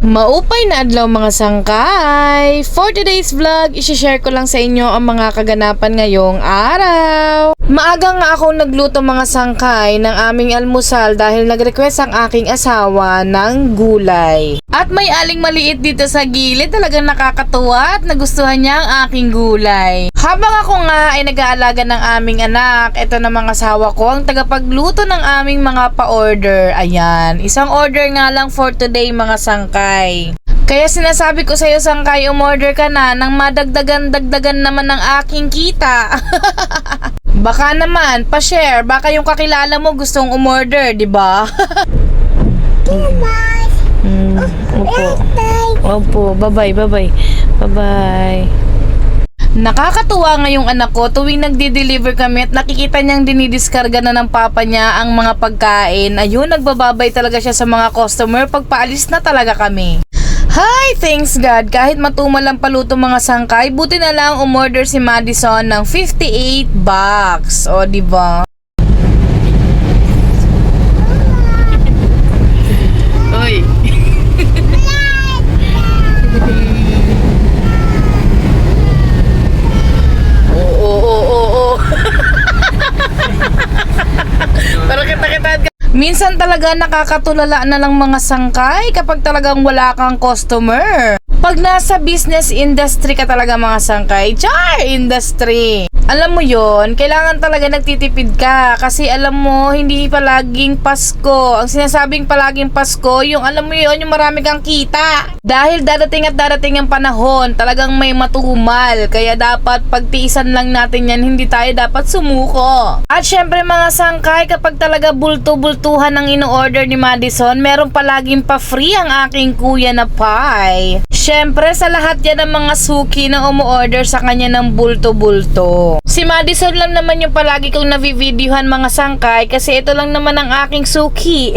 Maupay na adlaw mga sangkay! For today's vlog, isi-share ko lang sa inyo ang mga kaganapan ngayong araw. Maaga nga akong nagluto mga sangkay ng aming almusal dahil nag-request ang aking asawa ng gulay. At may aling maliit dito sa gilid, talagang nakakatuwa at nagustuhan niya ang aking gulay. Habang ako nga ay nag-aalaga ng aming anak, ito na mga asawa ko ang tagapagluto ng aming mga pa-order. Ayan, isang order nga lang for today mga sangkay. Kaya sinasabi ko sa'yo sangkay, umorder ka na nang madagdagan naman ng aking kita. Baka naman, pa-share, baka yung kakilala mo gustong umorder, di ba? Opo, bye-bye. Nakakatuwa ngayong anak ko tuwing nagdi-deliver kami at nakikita niyang dinidiskarga na ng papa niya ang mga pagkain. Ayun, nagbababay talaga siya sa mga customer pag paalis na talaga kami. Hi! Thanks God! Kahit matumal ang paluto mga sangkay, buti na lang umorder si Madison ng 58 bucks. O, diba? Oy! Oo. Pero kita. Minsan talaga nakakatulala na lang mga sangkay kapag talagang wala kang customer. Pag nasa business industry ka talaga mga sangkay, industry. Alam mo yon, kailangan talaga nagtitipid ka kasi alam mo, hindi palaging Pasko. Ang sinasabing palaging Pasko, yung alam mo yon, yung marami kang kita. Dahil darating ang panahon, talagang may matumal. Kaya dapat pagtiisan lang natin yan, hindi tayo dapat sumuko. At syempre mga sangkay, kapag talaga bultuhan ang ino-order ni Madison, meron palaging pa-free ang aking kuya na pie. Syempre, sa lahat yan ng mga suki na umu-order sa kanya ng bulto-bulto. Si Madison lang naman yung palagi kong navivideohan mga sangkay kasi ito lang naman ang aking suki.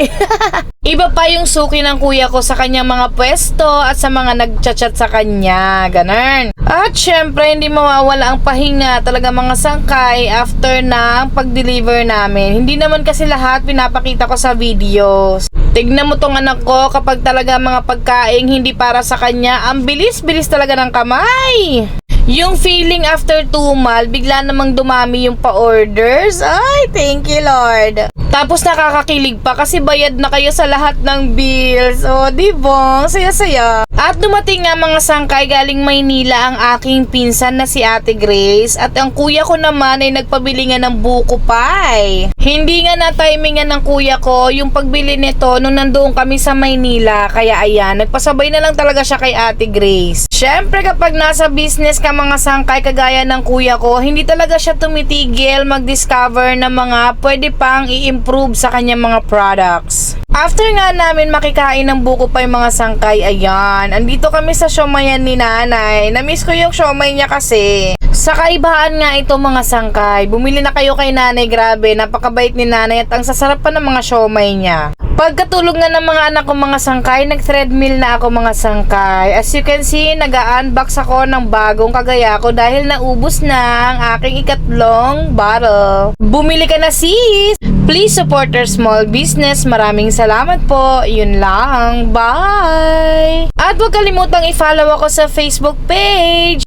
Iba pa yung suki ng kuya ko sa kanyang mga pwesto at sa mga nagchat-chat sa kanya. Ganun. At syempre, hindi mawawala ang pahinga talaga mga sangkay after ng pag-deliver namin. Hindi naman kasi lahat pinapakita ko sa videos. Tignan mo tong anak ko kapag talaga mga pagkain hindi para sa kanya, ang bilis-bilis talaga ng kamay. Yung feeling after tumal, bigla namang dumami yung pa-orders. Ay, thank you Lord. Tapos nakakakilig pa kasi bayad na kayo sa lahat ng bills. O, diba? Saya-saya. At dumating nga mga sangkay galing Maynila ang aking pinsan na si Ate Grace. At ang kuya ko naman ay nagpabili nga ng buko pie. Hindi nga na-timingan ng kuya ko yung pagbili nito nung nandoon kami sa Maynila. Kaya ayan, nagpasabay na lang talaga siya kay Ate Grace. Syempre kapag nasa business ka mga sangkay kagaya ng kuya ko, hindi talaga siya tumitigil mag-discover ng mga pwede pang i-improve sa kanyang mga products. After nga namin makikain ng buko pa yung mga sangkay, ayan, andito kami sa siomayan ni nanay. Namiss ko yung siomay niya kasi. Sa kaibahan nga ito mga sangkay, bumili na kayo kay nanay, grabe, napakabait ni nanay at ang sasarap pa ng mga siomay niya. Pagkatulog nga ng mga anak ko mga sangkay, nag-treadmill na ako mga sangkay. As you can see, nag-unbox ako ng bagong kagaya ko dahil naubos na ang aking ikatlong bottle. Bumili ka na sis! Please support our small business. Maraming salamat po. Yun lang. Bye! At huwag kalimutang i-follow ako sa Facebook page.